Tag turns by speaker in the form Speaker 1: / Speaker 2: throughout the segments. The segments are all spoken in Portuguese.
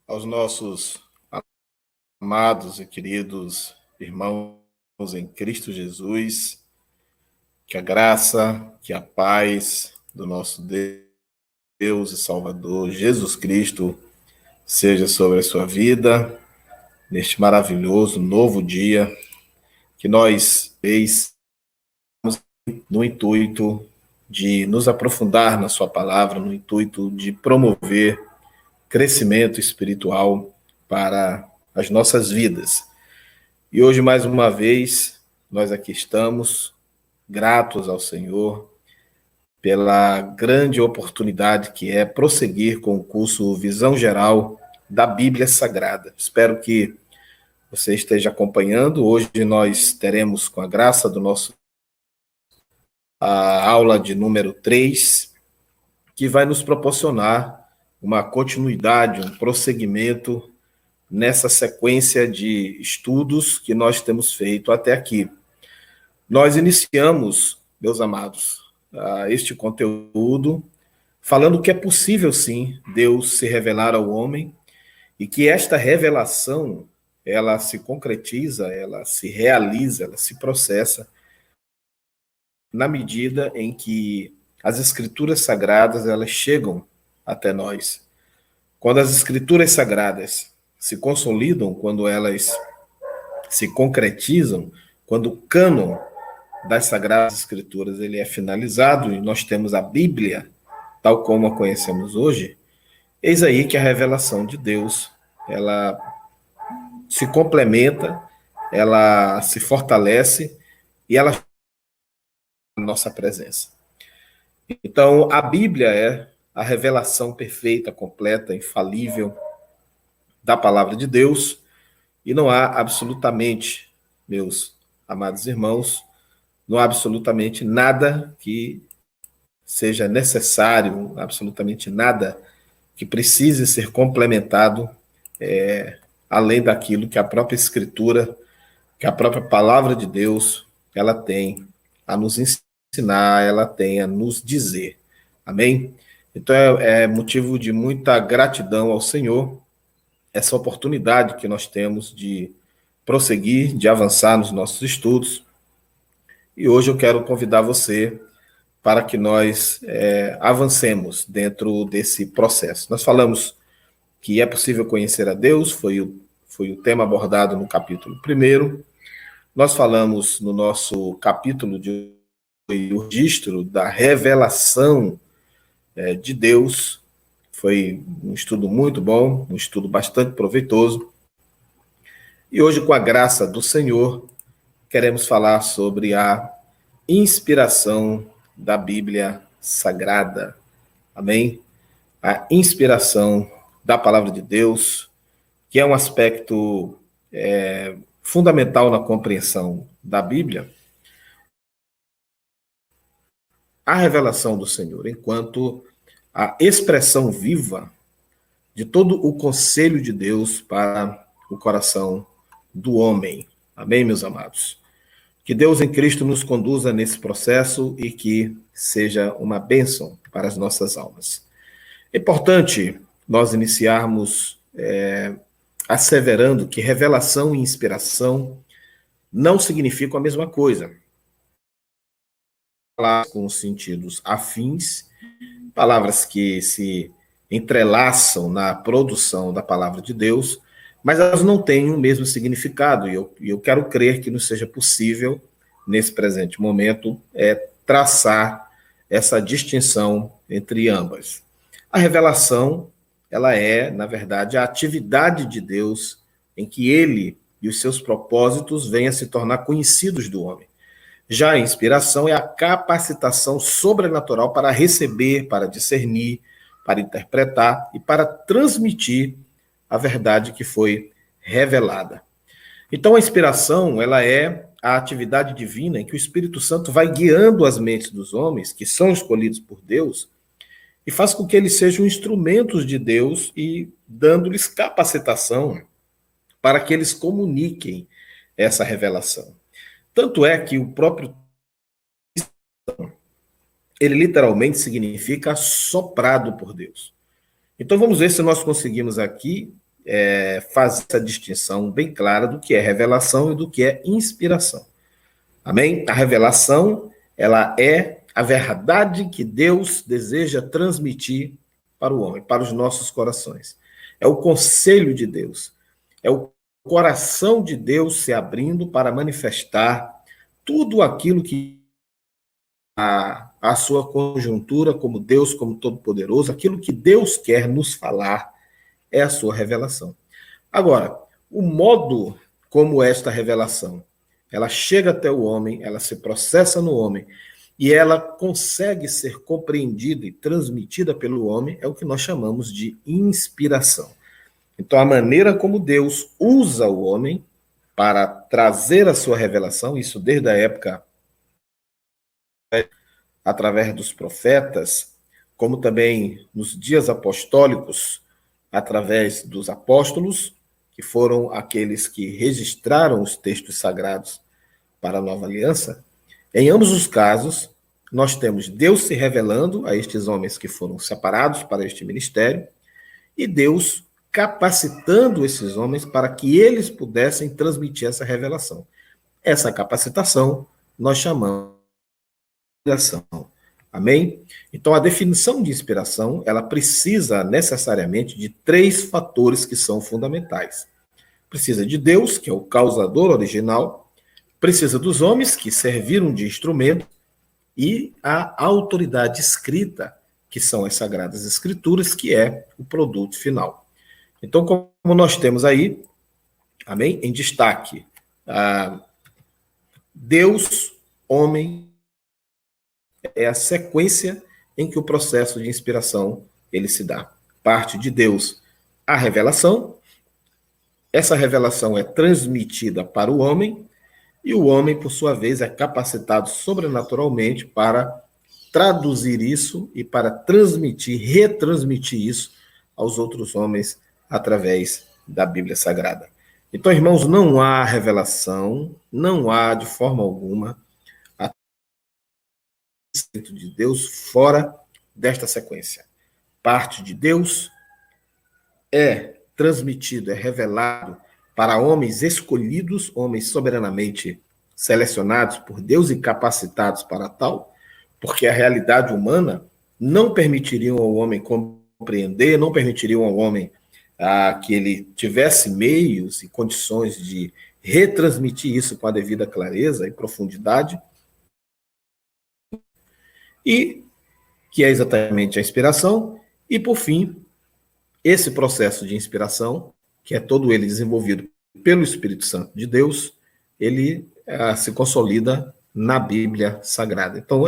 Speaker 1: aos nossos amados e queridos irmãos em Cristo Jesus, que a graça, que a paz do nosso Deus e Salvador Jesus Cristo seja sobre a sua vida, neste maravilhoso novo dia que nós fez no intuito de nos aprofundar na sua palavra, no intuito de promover crescimento espiritual para as nossas vidas. E hoje, mais uma vez, nós aqui estamos, gratos ao Senhor pela grande oportunidade que é prosseguir com o curso Visão Geral da Bíblia Sagrada. Espero que você esteja acompanhando. Hoje nós teremos, com a graça do nosso, a aula de número 3, que vai nos proporcionar uma continuidade, um prosseguimento nessa sequência de estudos que nós temos feito até aqui. Nós iniciamos, meus amados, este conteúdo falando que é possível, sim, Deus se revelar ao homem e que esta revelação, ela se concretiza, ela se realiza, ela se processa na medida em que as escrituras sagradas, elas chegam até nós. Quando as escrituras sagradas se consolidam, quando elas se concretizam, quando o cânon das Sagradas Escrituras ele é finalizado e nós temos a Bíblia, tal como a conhecemos hoje, eis aí que a revelação de Deus, ela se complementa, ela se fortalece e ela na nossa presença. Então, a Bíblia é a revelação perfeita, completa, infalível da palavra de Deus, e não há absolutamente, meus amados irmãos, não há absolutamente nada que seja necessário, absolutamente nada que precise ser complementado além daquilo que a própria Escritura, que a própria palavra de Deus, ela tem a nos ensinar, ela tem a nos dizer. Amém? Então é motivo de muita gratidão ao Senhor essa oportunidade que nós temos de prosseguir, de avançar nos nossos estudos. E hoje eu quero convidar você para que nós avancemos dentro desse processo. Nós falamos que é possível conhecer a Deus, foi o tema abordado no capítulo 1. Nós falamos no nosso capítulo de o registro da revelação de Deus. Foi um estudo muito bom, um estudo bastante proveitoso. E hoje, com a graça do Senhor, queremos falar sobre a inspiração da Bíblia Sagrada. Amém? A inspiração da palavra de Deus, que é um aspecto fundamental na compreensão da Bíblia. A revelação do Senhor, enquanto a expressão viva de todo o conselho de Deus para o coração do homem. Amém, meus amados? Que Deus em Cristo nos conduza nesse processo e que seja uma bênção para as nossas almas. É importante nós iniciarmos asseverando que revelação e inspiração não significam a mesma coisa. Palavras com sentidos afins, palavras que se entrelaçam na produção da palavra de Deus, mas elas não têm o mesmo significado, e eu quero crer que nos seja possível, nesse presente momento, traçar essa distinção entre ambas. A revelação, ela é, na verdade, a atividade de Deus em que ele e os seus propósitos venham a se tornar conhecidos do homem. Já a inspiração é a capacitação sobrenatural para receber, para discernir, para interpretar e para transmitir a verdade que foi revelada. Então, a inspiração, ela é a atividade divina em que o Espírito Santo vai guiando as mentes dos homens, que são escolhidos por Deus, e faz com que eles sejam instrumentos de Deus e dando-lhes capacitação para que eles comuniquem essa revelação. Tanto é que o próprio ele literalmente significa soprado por Deus. Então vamos ver se nós conseguimos aqui faz essa distinção bem clara do que é revelação e do que é inspiração. Amém? A revelação, ela é a verdade que Deus deseja transmitir para o homem, para os nossos corações. É o conselho de Deus. É o coração de Deus se abrindo para manifestar tudo aquilo que a sua conjuntura como Deus, como Todo-Poderoso, aquilo que Deus quer nos falar é a sua revelação. Agora, o modo como esta revelação, ela chega até o homem, ela se processa no homem, e ela consegue ser compreendida e transmitida pelo homem, é o que nós chamamos de inspiração. Então, a maneira como Deus usa o homem para trazer a sua revelação, isso desde a época através dos profetas, como também nos dias apostólicos, através dos apóstolos, que foram aqueles que registraram os textos sagrados para a nova aliança. Em ambos os casos, nós temos Deus se revelando a estes homens que foram separados para este ministério e Deus capacitando esses homens para que eles pudessem transmitir essa revelação. Essa capacitação nós chamamos de inspiração. Amém? Então, a definição de inspiração, ela precisa necessariamente de 3 fatores que são fundamentais. Precisa de Deus, que é o causador original, precisa dos homens, que serviram de instrumento, e a autoridade escrita, que são as Sagradas Escrituras, que é o produto final. Então, como nós temos aí, amém? Em destaque, Deus, homem, é a sequência em que o processo de inspiração ele se dá. Parte de Deus a revelação, essa revelação é transmitida para o homem, e o homem, por sua vez, é capacitado sobrenaturalmente para traduzir isso e para transmitir, retransmitir isso aos outros homens através da Bíblia Sagrada. Então, irmãos, não há revelação, não há de forma alguma a de Deus fora desta sequência. Parte de Deus é transmitido, é revelado para homens escolhidos, homens soberanamente selecionados por Deus e capacitados para tal, porque a realidade humana não permitiriam ao homem compreender, não permitiriam ao homem que ele tivesse meios e condições de retransmitir isso com a devida clareza e profundidade, e que é exatamente a inspiração, e por fim, esse processo de inspiração, que é todo ele desenvolvido pelo Espírito Santo de Deus, ele se consolida na Bíblia Sagrada. Então,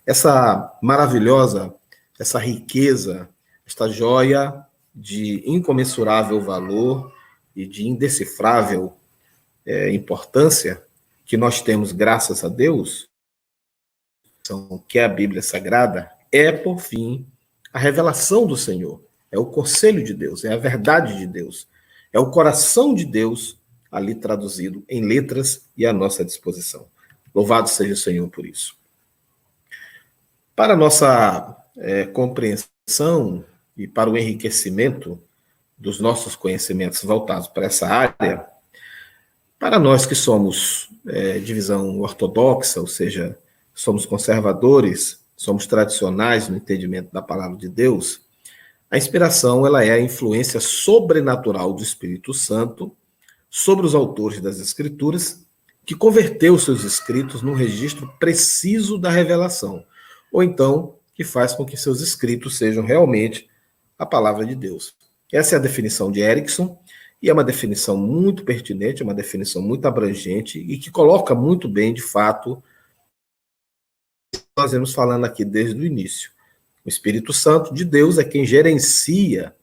Speaker 1: essa maravilhosa, essa riqueza, esta joia de incomensurável valor e de indecifrável importância que nós temos graças a Deus, que é a Bíblia Sagrada, é, por fim, a revelação do Senhor. É o conselho de Deus, é a verdade de Deus, é o coração de Deus ali traduzido em letras e à nossa disposição. Louvado seja o Senhor por isso. Para a nossa compreensão e para o enriquecimento dos nossos conhecimentos voltados para essa área, para nós que somos de visão ortodoxa, ou seja, somos conservadores, somos tradicionais no entendimento da palavra de Deus, a inspiração ela é a influência sobrenatural do Espírito Santo sobre os autores das Escrituras, que converteu seus escritos num registro preciso da revelação, ou então que faz com que seus escritos sejam realmente a palavra de Deus. Essa é a definição de Erickson, e é uma definição muito pertinente, uma definição muito abrangente e que coloca muito bem, de fato, o que nós vamos falando aqui desde o início. O Espírito Santo de Deus é quem gerencia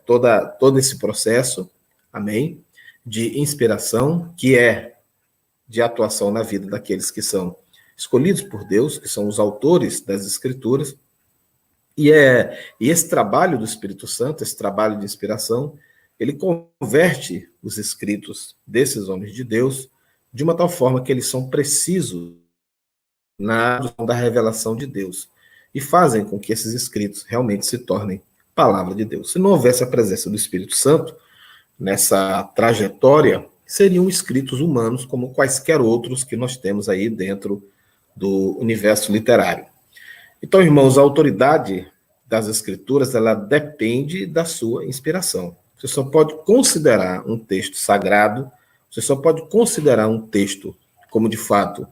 Speaker 1: todo esse processo, amém, de inspiração, que é de atuação na vida daqueles que são escolhidos por Deus, que são os autores das Escrituras, e esse trabalho do Espírito Santo, esse trabalho de inspiração, ele converte os escritos desses homens de Deus de uma tal forma que eles são precisos na da revelação de Deus e fazem com que esses escritos realmente se tornem palavra de Deus. Se não houvesse a presença do Espírito Santo nessa trajetória, seriam escritos humanos como quaisquer outros que nós temos aí dentro do universo literário. Então, irmãos, a autoridade das Escrituras, ela depende da sua inspiração. Você só pode considerar um texto sagrado, você só pode considerar um texto como de fato,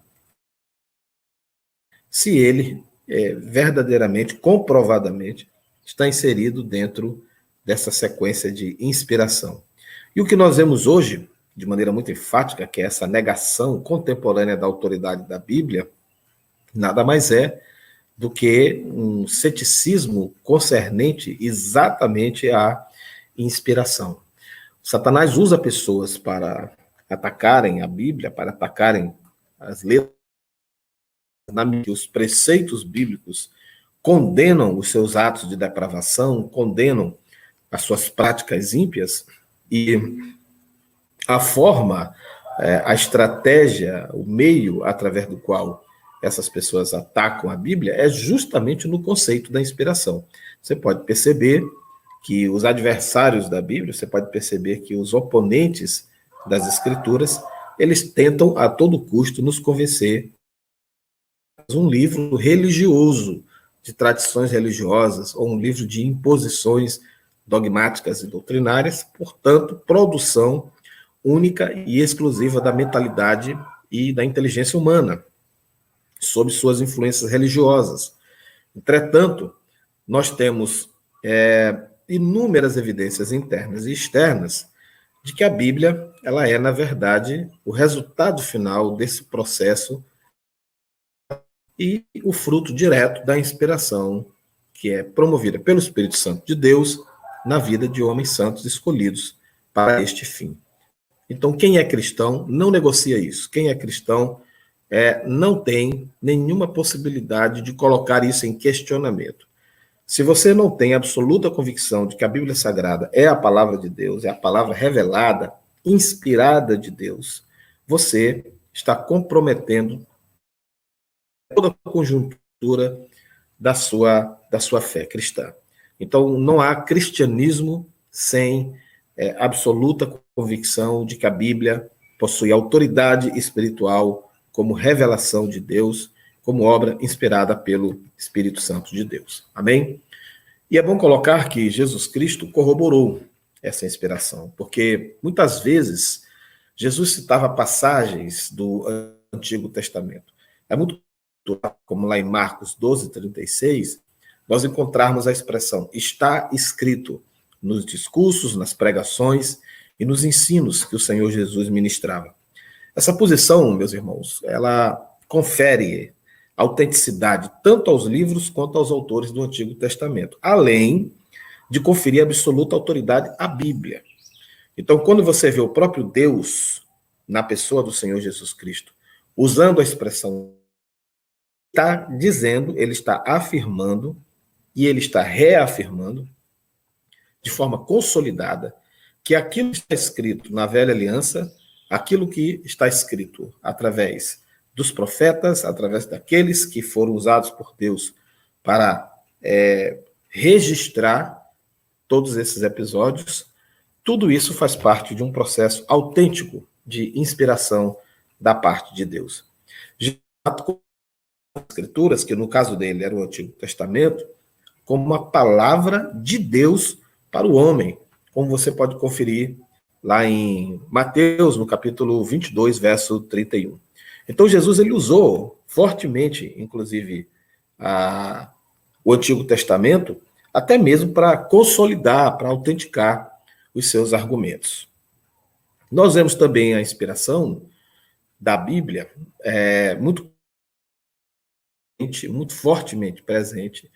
Speaker 1: se ele verdadeiramente, comprovadamente, está inserido dentro dessa sequência de inspiração. E o que nós vemos hoje, de maneira muito enfática, que é essa negação contemporânea da autoridade da Bíblia, nada mais é do que um ceticismo concernente exatamente à inspiração. Satanás usa pessoas para atacarem a Bíblia, para atacarem as letras, os preceitos bíblicos condenam os seus atos de depravação, condenam as suas práticas ímpias, e a forma, a estratégia, o meio através do qual essas pessoas atacam a Bíblia é justamente no conceito da inspiração. Você pode perceber que os adversários da Bíblia, você pode perceber que os oponentes das Escrituras, eles tentam a todo custo nos convencer um livro religioso, de tradições religiosas, ou um livro de imposições dogmáticas e doutrinárias, portanto, produção única e exclusiva da mentalidade e da inteligência humana, sob suas influências religiosas. Entretanto, nós temos inúmeras evidências internas e externas de que a Bíblia, ela é, na verdade, o resultado final desse processo e o fruto direto da inspiração que é promovida pelo Espírito Santo de Deus na vida de homens santos escolhidos para este fim. Então, quem é cristão não negocia isso. Quem é cristão não tem nenhuma possibilidade de colocar isso em questionamento. Se você não tem absoluta convicção de que a Bíblia Sagrada é a palavra de Deus, é a palavra revelada, inspirada de Deus, você está comprometendo toda a conjuntura da sua fé cristã. Então, não há cristianismo sem absoluta convicção de que a Bíblia possui autoridade espiritual como revelação de Deus, como obra inspirada pelo Espírito Santo de Deus. Amém? E é bom colocar que Jesus Cristo corroborou essa inspiração, porque muitas vezes Jesus citava passagens do Antigo Testamento. É muito como lá em Marcos 12:36, nós encontrarmos a expressão está escrito nos discursos, nas pregações e nos ensinos que o Senhor Jesus ministrava. Essa posição, meus irmãos, ela confere autenticidade tanto aos livros quanto aos autores do Antigo Testamento, além de conferir absoluta autoridade à Bíblia. Então, quando você vê o próprio Deus na pessoa do Senhor Jesus Cristo, usando a expressão, está dizendo, ele está afirmando e ele está reafirmando de forma consolidada que aquilo que está escrito na velha aliança, aquilo que está escrito através dos profetas, através daqueles que foram usados por Deus para registrar todos esses episódios, tudo isso faz parte de um processo autêntico de inspiração da parte de Deus. As Escrituras, que no caso dele era o Antigo Testamento, como uma palavra de Deus para o homem, como você pode conferir lá em Mateus, no capítulo 22, verso 31. Então, Jesus ele usou fortemente, inclusive, o Antigo Testamento, até mesmo para consolidar, para autenticar os seus argumentos. Nós vemos também a inspiração da Bíblia muito fortemente presente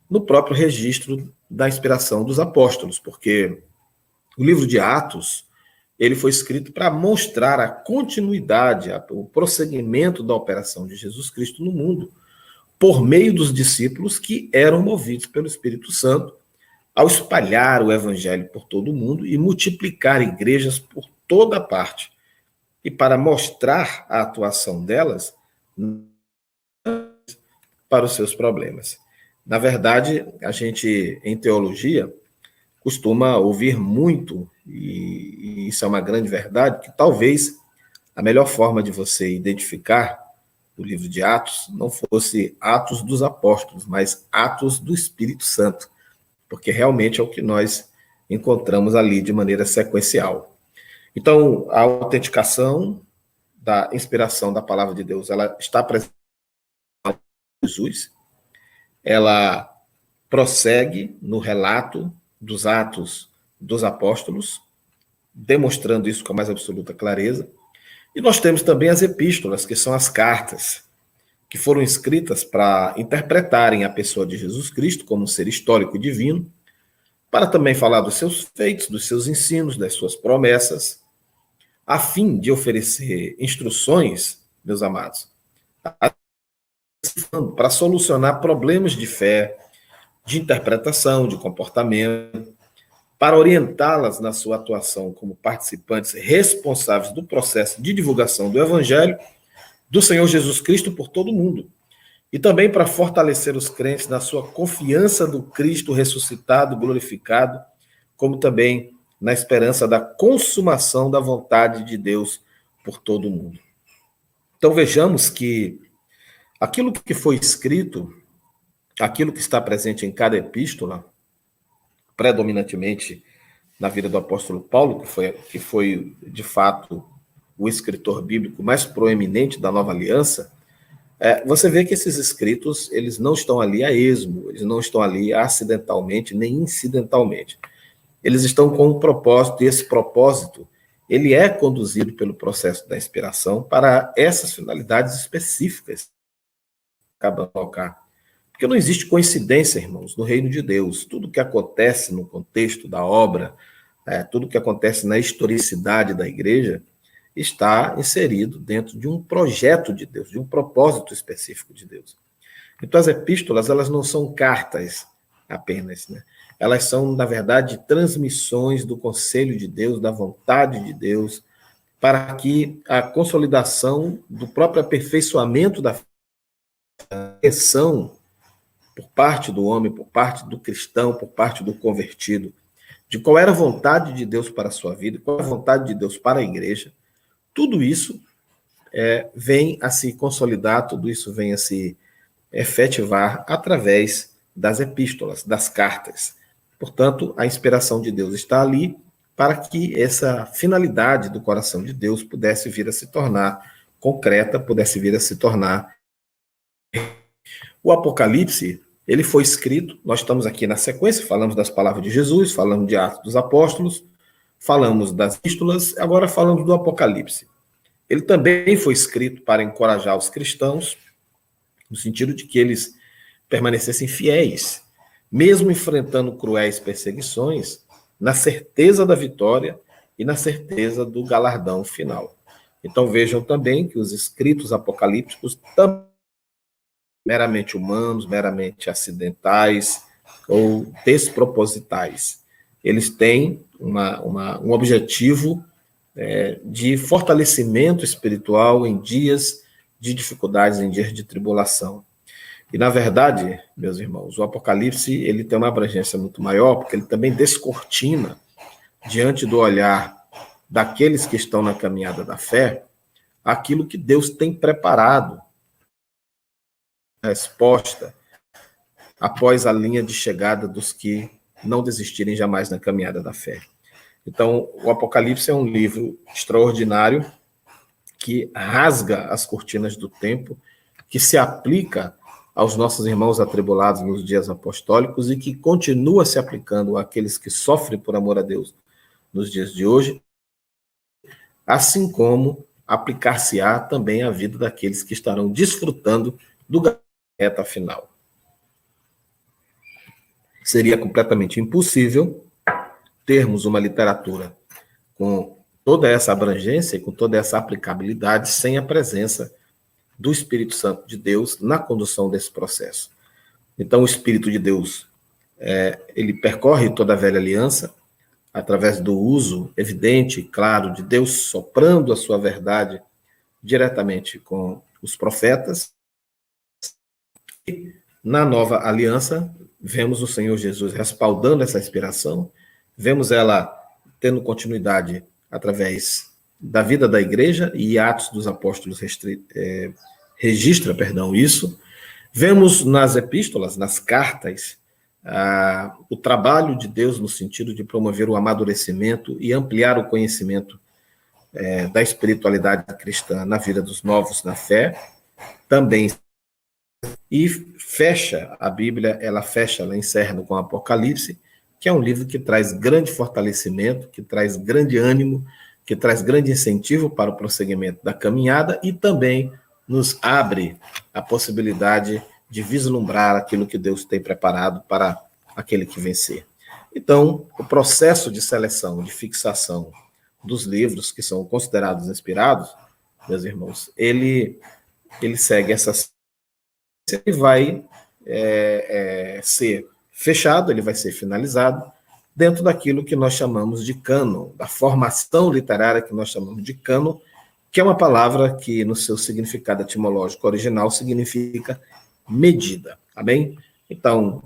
Speaker 1: no próprio registro da inspiração dos apóstolos, porque o livro de Atos ele foi escrito para mostrar a continuidade, o prosseguimento da operação de Jesus Cristo no mundo, por meio dos discípulos que eram movidos pelo Espírito Santo ao espalhar o evangelho por todo o mundo e multiplicar igrejas por toda parte. E para mostrar a atuação delas para os seus problemas. Na verdade, a gente, em teologia, costuma ouvir muito, e isso é uma grande verdade, que talvez a melhor forma de você identificar o livro de Atos não fosse Atos dos Apóstolos, mas Atos do Espírito Santo, porque realmente é o que nós encontramos ali de maneira sequencial. Então, a autenticação da inspiração da palavra de Deus, ela está presente em Jesus, ela prossegue no relato dos Atos dos Apóstolos, demonstrando isso com a mais absoluta clareza. E nós temos também as epístolas, que são as cartas, que foram escritas para interpretarem a pessoa de Jesus Cristo como um ser histórico e divino, para também falar dos seus feitos, dos seus ensinos, das suas promessas, a fim de oferecer instruções, meus amados, para solucionar problemas de fé, de interpretação, de comportamento, para orientá-las na sua atuação como participantes responsáveis do processo de divulgação do Evangelho do Senhor Jesus Cristo por todo o mundo. E também para fortalecer os crentes na sua confiança do Cristo ressuscitado, glorificado, como também na esperança da consumação da vontade de Deus por todo o mundo. Então vejamos que aquilo que foi escrito, aquilo que está presente em cada epístola, predominantemente na vida do apóstolo Paulo, que foi de fato o escritor bíblico mais proeminente da Nova Aliança, você vê que esses escritos, eles não estão ali a esmo, eles não estão ali acidentalmente, nem incidentalmente. Eles estão com um propósito, e esse propósito, ele é conduzido pelo processo da inspiração para essas finalidades específicas. Acaba de colocar. Porque não existe coincidência, irmãos, no reino de Deus. Tudo que acontece no contexto da obra, tudo que acontece na historicidade da igreja, está inserido dentro de um projeto de Deus, de um propósito específico de Deus. Então, as epístolas, elas não são cartas apenas, né? Elas são, na verdade, transmissões do conselho de Deus, da vontade de Deus, para que a consolidação do próprio aperfeiçoamento da atenção por parte do homem, por parte do cristão, por parte do convertido, de qual era a vontade de Deus para a sua vida, qual é a vontade de Deus para a igreja, tudo isso vem a se consolidar, tudo isso vem a se efetivar através das epístolas, das cartas. Portanto, a inspiração de Deus está ali para que essa finalidade do coração de Deus pudesse vir a se tornar concreta, pudesse vir a se tornar. O Apocalipse, ele foi escrito, nós estamos aqui na sequência, falamos das palavras de Jesus, falamos de Atos dos Apóstolos, falamos das epístolas, agora falamos do Apocalipse. Ele também foi escrito para encorajar os cristãos, no sentido de que eles permanecessem fiéis, mesmo enfrentando cruéis perseguições, na certeza da vitória e na certeza do galardão final. Então vejam também que os escritos apocalípticos também meramente humanos, meramente acidentais ou despropositais. Eles têm um objetivo de fortalecimento espiritual em dias de dificuldades, em dias de tribulação. E, na verdade, meus irmãos, o Apocalipse ele tem uma abrangência muito maior, porque ele também descortina, diante do olhar daqueles que estão na caminhada da fé, aquilo que Deus tem preparado, a resposta após a linha de chegada dos que não desistirem jamais na caminhada da fé. Então, o Apocalipse é um livro extraordinário que rasga as cortinas do tempo, que se aplica aos nossos irmãos atribulados nos dias apostólicos e que continua se aplicando àqueles que sofrem por amor a Deus nos dias de hoje, assim como aplicar-se-á também à vida daqueles que estarão desfrutando do reta final. Seria completamente impossível termos uma literatura com toda essa abrangência e com toda essa aplicabilidade sem a presença do Espírito Santo de Deus na condução desse processo. Então, o Espírito de Deus, ele percorre toda a velha aliança através do uso evidente e claro de Deus soprando a sua verdade diretamente com os profetas, e Na nova aliança, vemos o Senhor Jesus respaldando essa inspiração, vemos ela tendo continuidade através da vida da igreja, e Atos dos Apóstolos registra, isso. Vemos nas epístolas, nas cartas, o trabalho de Deus no sentido de promover o amadurecimento e ampliar o conhecimento da espiritualidade cristã na vida dos novos na fé. Também, e fecha a Bíblia, ela encerra com o Apocalipse, que é um livro que traz grande fortalecimento, que traz grande ânimo, que traz grande incentivo para o prosseguimento da caminhada e também nos abre a possibilidade de vislumbrar aquilo que Deus tem preparado para aquele que vencer. Então, o processo de seleção, de fixação dos livros que são considerados inspirados, meus irmãos, ele segue essa e vai ser fechado, ele vai ser finalizado dentro daquilo que nós chamamos de cânon, da formação literária que nós chamamos de cânon, que é uma palavra que, no seu significado etimológico original, significa medida, tá bem? Então,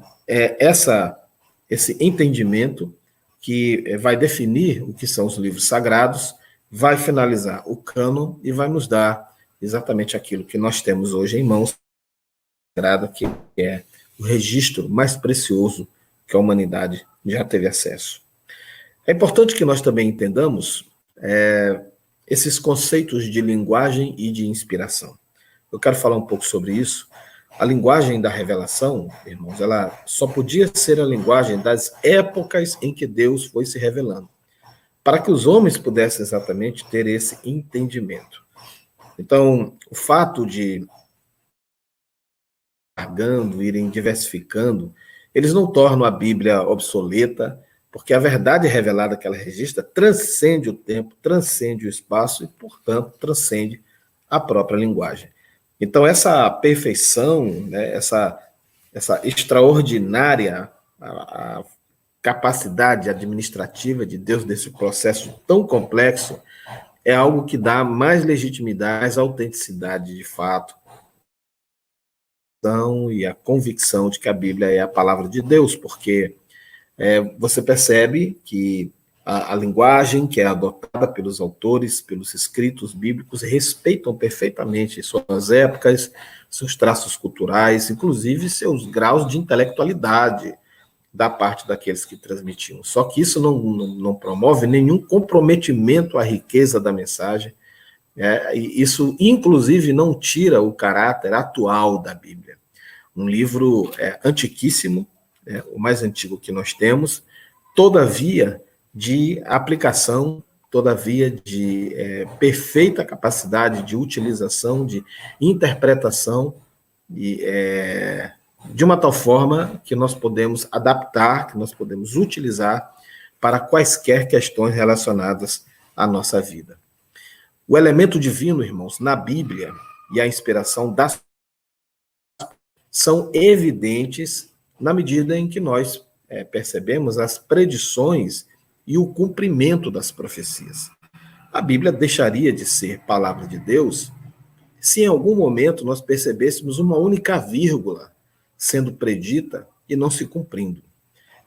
Speaker 1: esse entendimento que vai definir o que são os livros sagrados, vai finalizar o cânon e vai nos dar exatamente aquilo que nós temos hoje em mãos, que é o registro mais precioso que a humanidade já teve acesso. É importante que nós também entendamos esses conceitos de linguagem e de inspiração. Eu quero falar um pouco sobre isso. A linguagem da revelação, irmãos, ela só podia ser a linguagem das épocas em que Deus foi se revelando, para que os homens pudessem exatamente ter esse entendimento. Então, o fato de irem diversificando, eles não tornam a Bíblia obsoleta, porque a verdade revelada que ela registra transcende o tempo, transcende o espaço e, portanto, transcende a própria linguagem. Então, essa perfeição, né, essa extraordinária a capacidade administrativa de Deus desse processo tão complexo é algo que dá mais legitimidade, mais autenticidade de fato, e a convicção de que a Bíblia é a palavra de Deus, porque você percebe que a linguagem que é adotada pelos autores, pelos escritos bíblicos, respeitam perfeitamente suas épocas, seus traços culturais, inclusive seus graus de intelectualidade da parte daqueles que transmitiam. Só que isso não promove nenhum comprometimento à riqueza da mensagem, e isso, inclusive, não tira o caráter atual da Bíblia. Um livro antiquíssimo, o mais antigo que nós temos, todavia de aplicação, todavia de perfeita capacidade de utilização, de interpretação, de uma tal forma que nós podemos adaptar, que nós podemos utilizar para quaisquer questões relacionadas à nossa vida. O elemento divino, irmãos, na Bíblia e a inspiração são evidentes na medida em que nós percebemos as predições e o cumprimento das profecias. A Bíblia deixaria de ser palavra de Deus se em algum momento nós percebêssemos uma única vírgula sendo predita e não se cumprindo.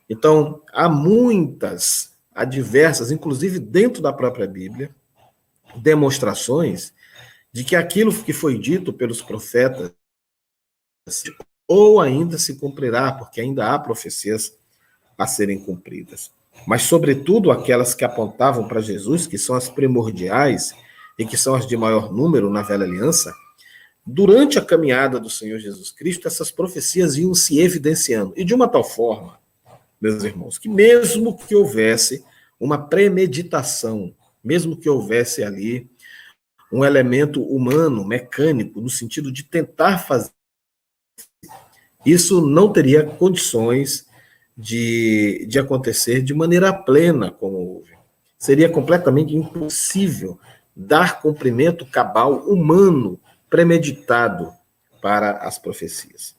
Speaker 1: Então, há diversas, inclusive dentro da própria Bíblia, demonstrações de que aquilo que foi dito pelos profetas ou ainda se cumprirá, porque ainda há profecias a serem cumpridas. Mas, sobretudo, aquelas que apontavam para Jesus, que são as primordiais e que são as de maior número na Velha Aliança, durante a caminhada do Senhor Jesus Cristo, essas profecias iam se evidenciando. E de uma tal forma, meus irmãos, que mesmo que houvesse uma premeditação, mesmo que houvesse ali um elemento humano, mecânico, no sentido de tentar fazer, isso não teria condições de acontecer de maneira plena, como houve. Seria completamente impossível dar cumprimento cabal humano, premeditado para as profecias.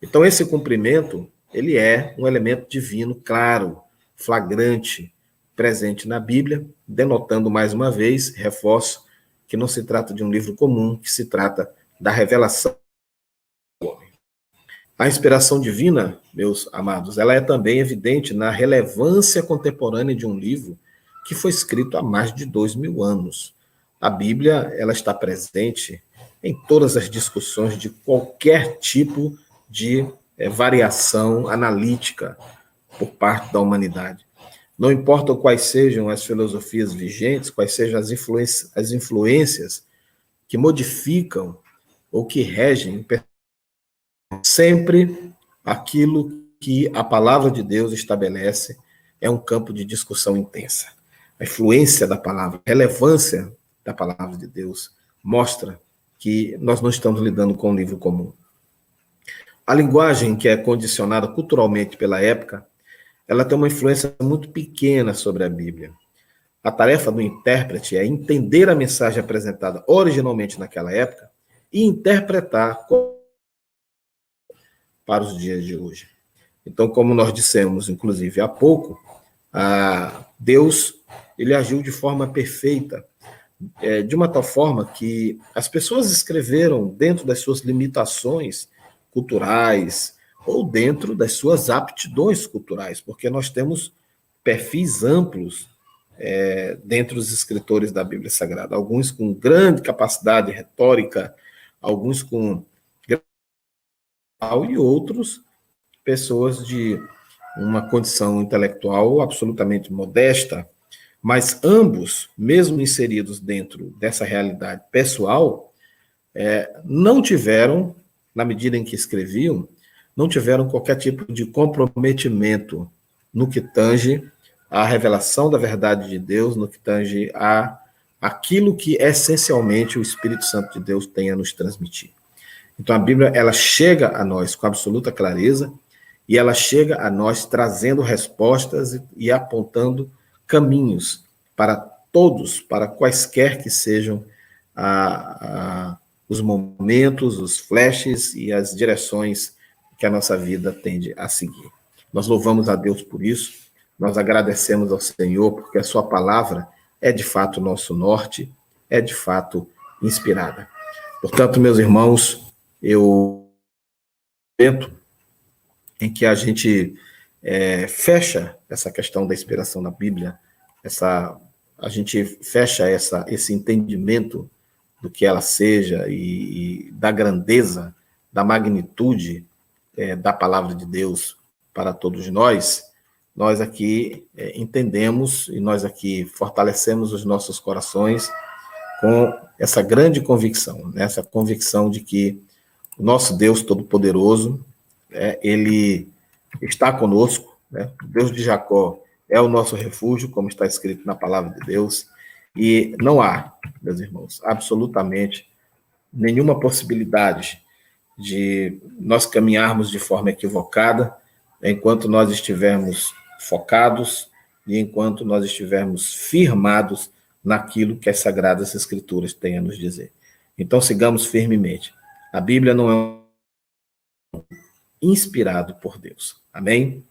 Speaker 1: Então, esse cumprimento, ele é um elemento divino claro, flagrante, presente na Bíblia, denotando mais uma vez, reforço, que não se trata de um livro comum, que se trata da revelação do homem. A inspiração divina, meus amados, ela é também evidente na relevância contemporânea de um livro que foi escrito há mais de 2000 anos. A Bíblia, ela está presente em todas as discussões de qualquer tipo de variação analítica por parte da humanidade. Não importa quais sejam as filosofias vigentes, quais sejam as influências que modificam ou que regem, sempre aquilo que a palavra de Deus estabelece é um campo de discussão intensa. A influência da palavra, a relevância da palavra de Deus mostra que nós não estamos lidando com um livro comum. A linguagem que é condicionada culturalmente pela época, ela tem uma influência muito pequena sobre a Bíblia. A tarefa do intérprete é entender a mensagem apresentada originalmente naquela época e interpretar para os dias de hoje. Então, como nós dissemos, inclusive, há pouco, Deus ele agiu de forma perfeita, de uma tal forma que as pessoas escreveram dentro das suas limitações culturais ou dentro das suas aptidões culturais, porque nós temos perfis amplos dentre os escritores da Bíblia Sagrada, alguns com grande capacidade retórica, alguns com e outros pessoas de uma condição intelectual absolutamente modesta, mas ambos, mesmo inseridos dentro dessa realidade pessoal, não tiveram, na medida em que escreviam, não tiveram qualquer tipo de comprometimento no que tange à revelação da verdade de Deus, no que tange a aquilo que essencialmente o Espírito Santo de Deus tem a nos transmitir. Então a Bíblia, ela chega a nós com absoluta clareza e ela chega a nós trazendo respostas e apontando caminhos para todos, para quaisquer que sejam os momentos, os flashes e as direções que a nossa vida tende a seguir. Nós louvamos a Deus por isso, nós agradecemos ao Senhor porque a sua palavra é de fato nosso norte, é de fato inspirada. Portanto, meus irmãos, eu tento em que a gente fecha essa questão da inspiração da Bíblia, a gente fecha esse entendimento do que ela seja e da grandeza, da magnitude da palavra de Deus para todos nós aqui entendemos e nós aqui fortalecemos os nossos corações com essa grande convicção, né? Essa convicção de que o nosso Deus Todo-Poderoso, ele está conosco, né? O Deus de Jacó é o nosso refúgio, como está escrito na palavra de Deus, e não há, meus irmãos, absolutamente nenhuma possibilidade de nós caminharmos de forma equivocada enquanto nós estivermos focados e enquanto nós estivermos firmados naquilo que as Sagradas Escrituras têm a nos dizer. Então, sigamos firmemente. A Bíblia não é inspirado por Deus. Amém?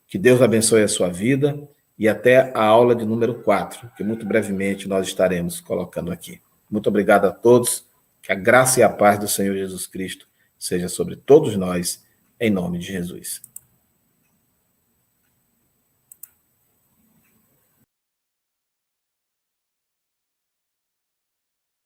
Speaker 1: Que Deus abençoe a sua vida e até a aula de número 4, que muito brevemente nós estaremos colocando aqui. Muito obrigado a todos. Que a graça e a paz do Senhor Jesus Cristo seja sobre todos nós, em nome de Jesus.